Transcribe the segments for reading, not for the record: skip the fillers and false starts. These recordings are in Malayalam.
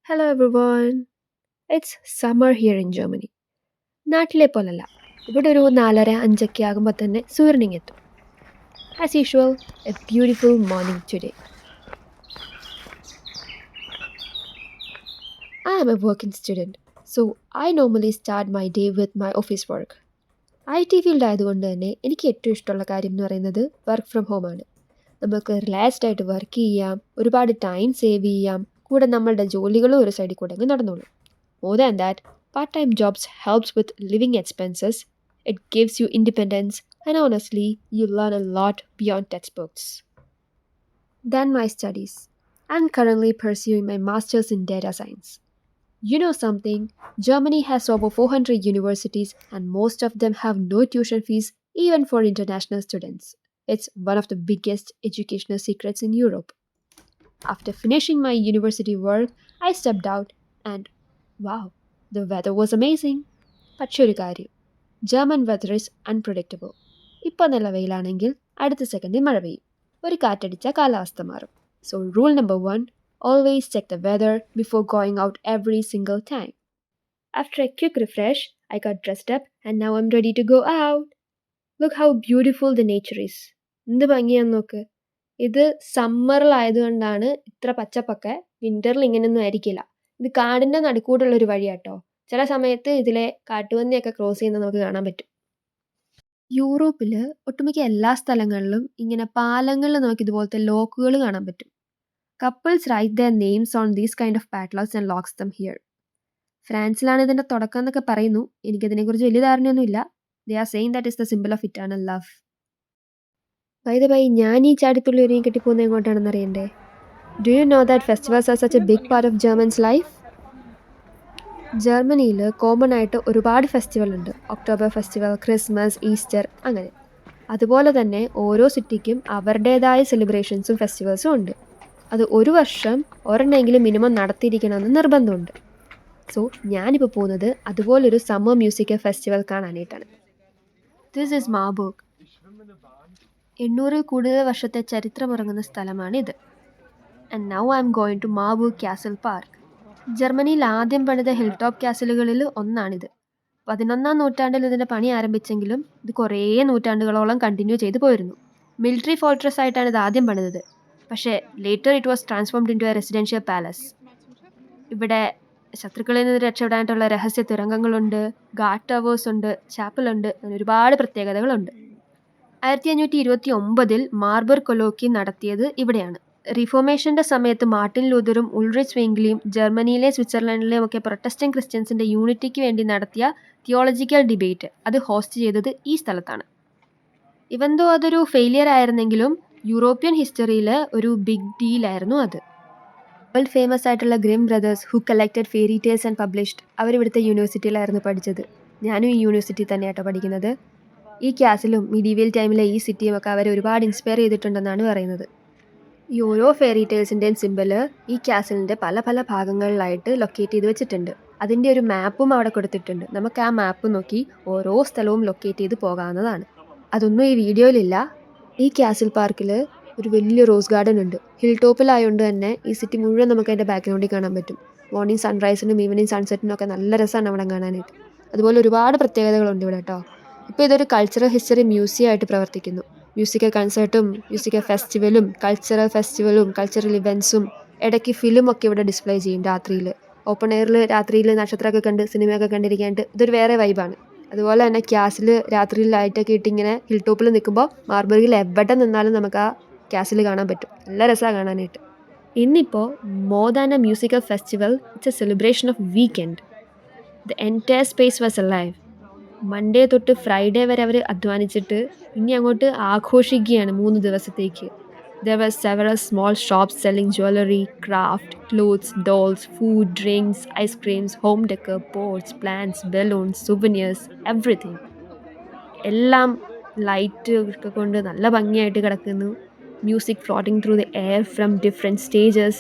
Hello everyone. It's summer here in Germany. നാട്ടിലെ പോലല്ല. ഇവിടെ ഒരു 4:30-5 ആകുമ്പോൾ തന്നെ സൂര്യനിങ്ങെത്തും. As usual, a beautiful morning today. I am a working student, so I normally start my day with my office work. IT field ആയതുകൊണ്ട് തന്നെ എനിക്ക് ഏറ്റവും ഇഷ്ടമുള്ള കാര്യം എന്ന് പറയുന്നത് വർക്ക് ഫ്രം ഹോം ആണ്. നമുക്ക് റിലാക്സ്ഡ് ആയിട്ട് വർക്ക് ചെയ്യാം, ഒരുപാട് ടൈം സേവ് ചെയ്യാം, കൂടെ നമ്മളുടെ ജോലികളും ഒരു സൈഡിൽ കൂടെ അങ്ങ് നടന്നോളും. More than that, part-time jobs helps with living expenses. It gives you independence and honestly, you learn a lot beyond textbooks. Then my studies. I'm currently pursuing my master's in data science. You know something? Germany has over 400 universities and most of them have no tuition fees even for international students. It's one of the biggest educational secrets in Europe. After finishing my university work, I stepped out and wow, the weather was amazing. പക്ഷെ ഒരു കാര്യം, ജർമ്മൻ വെതർ ഇസ് അൺപ്രഡിക്റ്റബിൾ. ഇപ്പോൾ നല്ല വെയിലാണെങ്കിൽ അടുത്ത സെക്കൻഡിൽ മഴ പെയ്യും. ഒരു കാറ്റടിച്ചാൽ കാലാവസ്ഥ മാറും. So rule number 1, always check the weather before going out every single time. After a quick refresh, I got dressed up and now I'm ready to go out. Look how beautiful the nature is. എന്ത് ഭംഗിയാന്ന് നോക്ക്. ഇത് സമ്മറിലായതുകൊണ്ടാണ് ഇത്ര പച്ചപ്പൊക്കെ, വിൻ്ററിൽ ഇങ്ങനെയൊന്നും ആയിരിക്കില്ല. ഇത് കാടിൻ്റെ നടുക്കൂടുള്ള ഒരു വഴിയാട്ടോ. ചില സമയത്ത് ഇതിലെ കാട്ടുപന്നിയൊക്കെ ക്രോസ് ചെയ്യുന്നത് നമുക്ക് കാണാൻ പറ്റും. യൂറോപ്പിൽ ഒട്ടുമിക്ക എല്ലാ സ്ഥലങ്ങളിലും ഇങ്ങനെ പാലങ്ങളിൽ നമുക്ക് ഇതുപോലത്തെ ലോക്കുകൾ കാണാൻ പറ്റും. Couples write their names on these kind of padlocks and locks them here. ഫ്രാൻസിലാണ് ഇതിൻ്റെ തുടക്കം എന്നൊക്കെ പറയുന്നു. എനിക്കതിനെക്കുറിച്ച് വലിയ ധാരണയൊന്നുമില്ല. They are saying that is the symbol of eternal love. By the by, ഞാൻ ഈ ചാടിത്തുള്ളി ഒരുങ്ങി കെട്ടിപ്പോകുന്നത് എങ്ങോട്ടാണെന്ന് അറിയണ്ടേ? Do you know that festivals are such a big part of Germans life? ജർമ്മനിയിൽ കോമൺ ആയിട്ട് ഒരുപാട് ഫെസ്റ്റിവൽ ഉണ്ട്. ഒക്ടോബർ ഫെസ്റ്റിവൽ, ക്രിസ്മസ്, ഈസ്റ്റർ, അങ്ങനെ. അതുപോലെ തന്നെ ഓരോ സിറ്റിക്കും അവരുടേതായ സെലിബ്രേഷൻസും ഫെസ്റ്റിവൽസും ഉണ്ട്. അത് ഒരു വർഷം ഒരെണ്ണമെങ്കിലും മിനിമം നടത്തിയിരിക്കണമെന്ന് നിർബന്ധമുണ്ട്. സോ ഞാനിപ്പോൾ പോകുന്നത് അതുപോലൊരു സമ്മർ മ്യൂസിക് ഫെസ്റ്റിവൽ കാണാനായിട്ടാണ്. This is Marburg. 800 കൂടുതൽ വർഷത്തെ ചരിത്രമുറങ്ങുന്ന സ്ഥലമാണിത്. And now I'm going to Marburg castle park. ജർമ്മനിയിൽ ആദ്യം പണിത ഹിൽ ടോപ്പ് കാസലുകളിൽ ഒന്നാണിത്. 11ാം നൂറ്റാണ്ടിൽ ഇതിൻ്റെ പണി ആരംഭിച്ചെങ്കിലും ഇത് കുറേ നൂറ്റാണ്ടുകളോളം കണ്ടിന്യൂ ചെയ്തു പോയിരുന്നു. മിലിറ്ററി ഫോർട്രസ് ആയിട്ടാണ് ഇത് ആദ്യം പണിതത്. പക്ഷേ later it was transformed in to a residential palace. ഇവിടെ ശത്രുക്കളിൽ നിന്ന് രക്ഷപ്പെടാനായിട്ടുള്ള രഹസ്യ തുരങ്കങ്ങളുണ്ട്, ഗാർഡ് ടവേഴ്സ് ഉണ്ട്, ചാപ്പലുണ്ട്, അങ്ങനെ ഒരുപാട് പ്രത്യേകതകളുണ്ട്. 1529 മാർബർഗ് കൊലോക്കി നടത്തിയത് ഇവിടെയാണ്. റിഫോർമേഷൻ്റെ സമയത്ത് മാർട്ടിൻ ലൂതറും ഉൾറിച്ച് സ്വീംഗ്ലിയും ജർമ്മനിയിലെ സ്വിറ്റ്സർലൻഡിലെയും ഒക്കെ പ്രൊട്ടസ്റ്റന്റ് ക്രിസ്ത്യൻസിൻ്റെ യൂണിറ്റിക്ക് വേണ്ടി നടത്തിയ തിയോളജിക്കൽ ഡിബേറ്റ് അത് ഹോസ്റ്റ് ചെയ്തത് ഈ സ്ഥലത്താണ്. ഇവന്തോ അതൊരു ഫെയിലിയർ ആയിരുന്നെങ്കിലും യൂറോപ്യൻ ഹിസ്റ്ററിയിൽ ഒരു ബിഗ് ഡീലായിരുന്നു അത്. വേൾഡ് ഫേമസ് ആയിട്ടുള്ള Grimm brothers who collected fairy tales and published അവരിവിടുത്തെ യൂണിവേഴ്സിറ്റിയിലായിരുന്നു പഠിച്ചത്. ഞാനും ഈ യൂണിവേഴ്സിറ്റി തന്നെയാട്ടോ പഠിക്കുന്നത്. ഈ കാസിലും മിഡീവിയൽ ടൈമിലെ ഈ സിറ്റിയും ഒക്കെ അവരെ ഒരുപാട് ഇൻസ്പയർ ചെയ്തിട്ടുണ്ടെന്നാണ് പറയുന്നത്. ഈ ഓരോ ഫെയറി ടെയിൽസിൻ്റെയും സിമ്പിള് ഈ കാസിലിൻ്റെ പല പല ഭാഗങ്ങളിലായിട്ട് ലൊക്കേറ്റ് ചെയ്ത് വെച്ചിട്ടുണ്ട്. അതിൻ്റെ ഒരു മാപ്പും അവിടെ കൊടുത്തിട്ടുണ്ട്. നമുക്ക് ആ മാപ്പ് നോക്കി ഓരോ സ്ഥലവും ലൊക്കേറ്റ് ചെയ്ത് പോകാവുന്നതാണ്. അതൊന്നും ഈ വീഡിയോയിലില്ല. ഈ കാസിൽ പാർക്കിൽ ഒരു വലിയ റോസ് ഗാർഡൻ ഉണ്ട്. ഹിൽ ടോപ്പിലായതുകൊണ്ട് തന്നെ ഈ സിറ്റി മുഴുവൻ നമുക്ക് അതിൻ്റെ ബാക്ക്ഗ്രൗണ്ടിൽ കാണാൻ പറ്റും. മോർണിംഗ് സൺറൈസിനും ഈവനിങ് സൺസെറ്റിനും ഒക്കെ നല്ല രസമാണ് അവിടെ കാണാനായിട്ട്. അതുപോലെ ഒരുപാട് പ്രത്യേകതകളുണ്ട് ഇവിടെ കേട്ടോ. ഇപ്പോൾ ഇതൊരു കൾച്ചറൽ ഹിസ്റ്ററി മ്യൂസിയം ആയിട്ട് പ്രവർത്തിക്കുന്നു. മ്യൂസിക്കൽ കൺസേർട്ടും മ്യൂസിക്കൽ ഫെസ്റ്റിവലും കൾച്ചറൽ ഇവൻസും ഇടയ്ക്ക് ഫിലിമൊക്കെ ഇവിടെ ഡിസ്പ്ലേ ചെയ്യും രാത്രിയിൽ. ഓപ്പൺ എയറിൽ രാത്രിയിൽ നക്ഷത്രമൊക്കെ കണ്ട് സിനിമയൊക്കെ കണ്ടിരിക്കാനായിട്ട് ഇതൊരു വേറെ വൈബാണ്. അതുപോലെ തന്നെ ക്യാസിൽ രാത്രിയിൽ ലൈറ്റൊക്കെ ഇട്ട് ഇങ്ങനെ ഹിൽ ടോപ്പിൽ നിൽക്കുമ്പോൾ മാർബർഗിൽ എവിടെ നിന്നാലും നമുക്ക് ആ ക്യാസിൽ കാണാൻ പറ്റും. നല്ല രസമാണ് കാണാനായിട്ട്. ഇന്നിപ്പോൾ more than A musical festival, it's A celebration of weekend. The entire space was alive. Monday തൊട്ട് ഫ്രൈഡേ വരെ അവർ അധ്വാനിച്ചിട്ട് ഇനി അങ്ങോട്ട് ആഘോഷിക്കുകയാണ് 3 ദിവസത്തേക്ക്. There were several small shops selling jewelry, craft, clothes, dolls, food, drinks, ice creams, home decor, pots, plants, balloons, souvenirs, everything. എല്ലാം ലൈറ്റ് ഒക്കെ കൊണ്ട് നല്ല ഭംഗിയായിട്ട് കിടക്കുന്നു. Music floating through the air from different stages.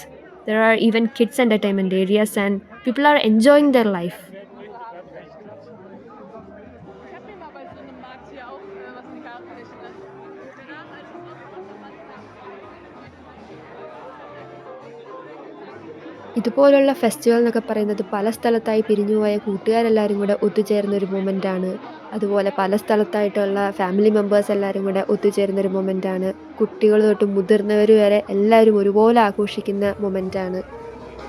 There are even kids entertainment areas and people are enjoying their life. ഇതുപോലുള്ള ഫെസ്റ്റിവൽ എന്നൊക്കെ പറയുന്നത് പല സ്ഥലത്തായി പിരിഞ്ഞുപോയ കൂട്ടുകാരെല്ലാവരും കൂടെ ഒത്തുചേരുന്നൊരു മൊമെൻ്റാണ്. അതുപോലെ പല സ്ഥലത്തായിട്ടുള്ള ഫാമിലി മെമ്പേഴ്സ് എല്ലാവരും കൂടെ ഒത്തുചേരുന്നൊരു മൊമെൻ്റാണ്. കുട്ടികൾ തൊട്ട് മുതിർന്നവർ വരെ എല്ലാവരും ഒരുപോലെ ആഘോഷിക്കുന്ന മൊമെൻ്റാണ്.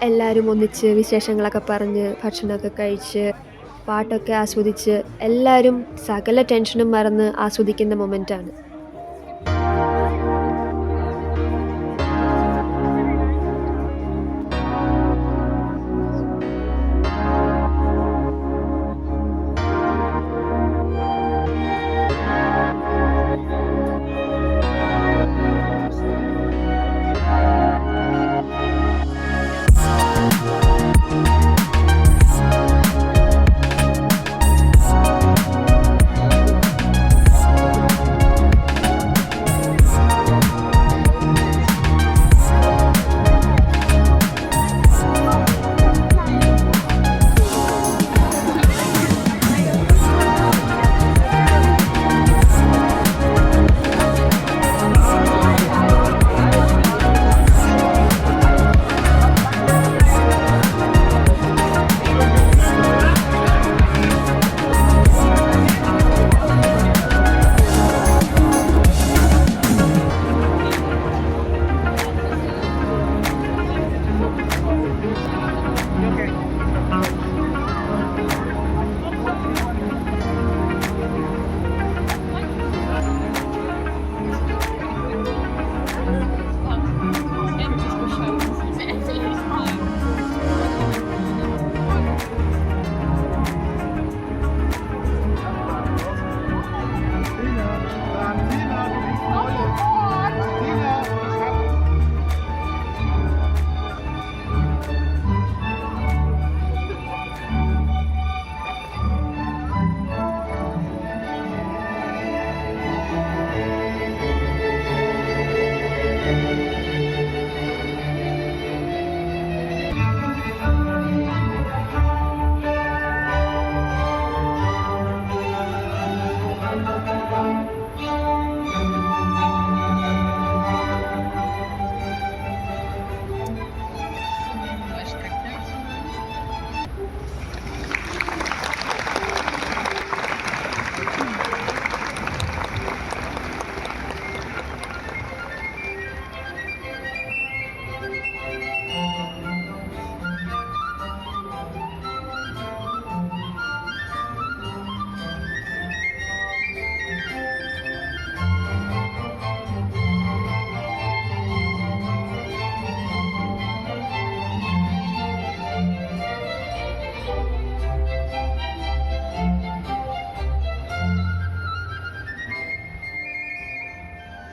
എല്ലാവരും ഒന്നിച്ച് വിശേഷങ്ങളൊക്കെ പറഞ്ഞ് ഭക്ഷണമൊക്കെ കഴിച്ച് പാട്ടൊക്കെ ആസ്വദിച്ച് എല്ലാവരും സകല ടെൻഷനും മറന്ന് ആസ്വദിക്കുന്ന മൊമെൻ്റാണ്.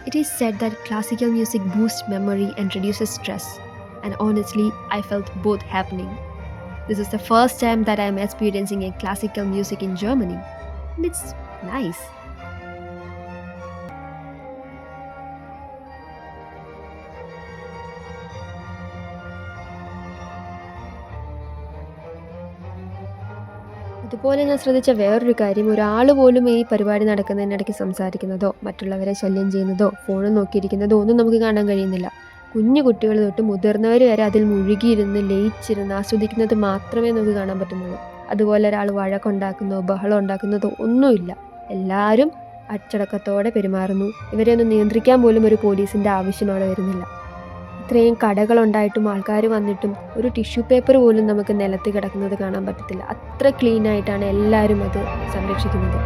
It is said that classical music boosts memory and reduces stress, and honestly, I felt both happening. This is the first time that I am experiencing a classical music in Germany, and it's nice. അതുപോലെ ഞാൻ ശ്രദ്ധിച്ച വേറൊരു കാര്യം, ഒരാൾ പോലും ഈ പരിപാടി നടക്കുന്നതിനിടയ്ക്ക് സംസാരിക്കുന്നതോ മറ്റുള്ളവരെ ശല്യം ചെയ്യുന്നതോ ഫോണിൽ നോക്കിയിരിക്കുന്നതോ ഒന്നും നമുക്ക് കാണാൻ കഴിയുന്നില്ല. കുഞ്ഞു കുട്ടികൾ തൊട്ട് മുതിർന്നവർ വരെ അതിൽ മുഴുകിയിരുന്ന് ലയിച്ചിരുന്ന് ആസ്വദിക്കുന്നത് മാത്രമേ നമുക്ക് കാണാൻ പറ്റുന്നുള്ളൂ. അതുപോലെ ഒരാൾ വഴക്കുണ്ടാക്കുന്നതോ ബഹളം ഉണ്ടാക്കുന്നതോ ഒന്നുമില്ല. എല്ലാവരും അച്ചടക്കത്തോടെ പെരുമാറുന്നു. ഇവരെ ഒന്ന് നിയന്ത്രിക്കാൻ പോലും ഒരു പോലീസിൻ്റെ ആവശ്യം അവിടെ വരുന്നില്ല. ഇത്രയും കടകളുണ്ടായിട്ടും ആൾക്കാർ വന്നിട്ടും ഒരു ടിഷ്യൂ പേപ്പർ പോലും നമുക്ക് നിലത്ത് കിടക്കുന്നത് കാണാൻ പറ്റത്തില്ല. അത്ര ക്ലീനായിട്ടാണ് എല്ലാവരും അത് സംരക്ഷിക്കുന്നത്.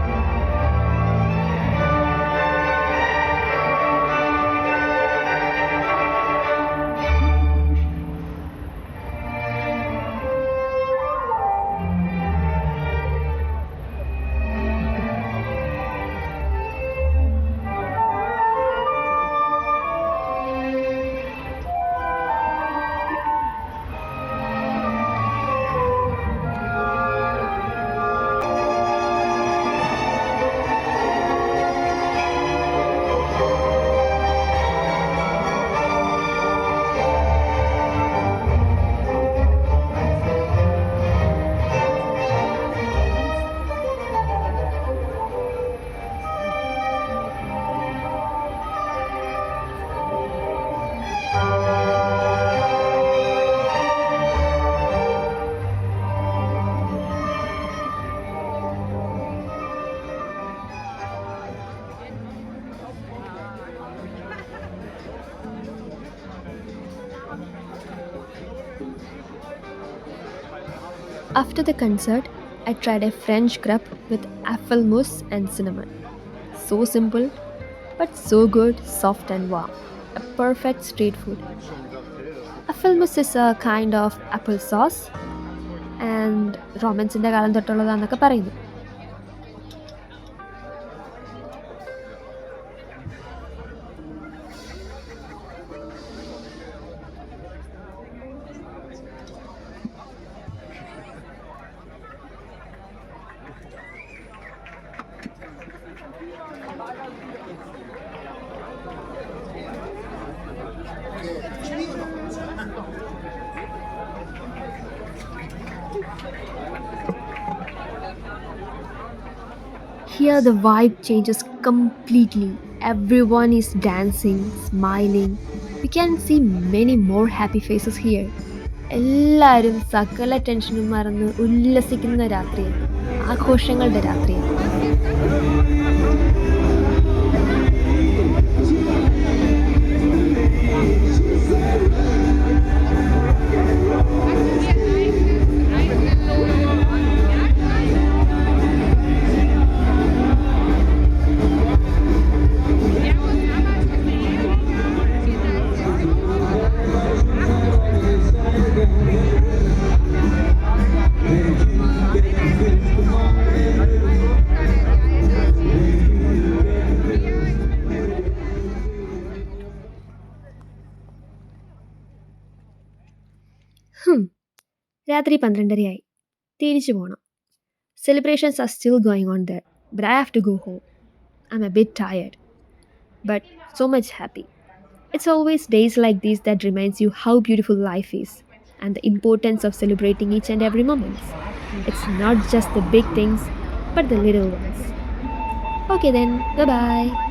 After the concert, I tried a French crepe with apple mousse and cinnamon. So simple, but so good, soft and warm. A perfect street food. Apple mousse is a kind of apple sauce and റൊമാൻസിൻ്റെ കാലം തൊട്ടുള്ളതാന്നൊക്കെ പറയുന്നു. Here the vibe changes completely. Everyone is dancing, smiling. We can see many more happy faces here. എല്ലാവരും സകല ടെൻഷനും മറന്ന് ഉല്ലസിക്കുന്ന രാത്രിയാണ്, ആഘോഷങ്ങളുടെ രാത്രിയാണ്. രാത്രി 12:30 തിരിച്ചു പോകണം. Celebrations are still going on there, but I have to go home. I'm a bit tired, but so much happy. It's always days like these that reminds you how beautiful life is and the importance of celebrating each and every moment. It's not just the big things, but the little ones. Okay then, bye bye.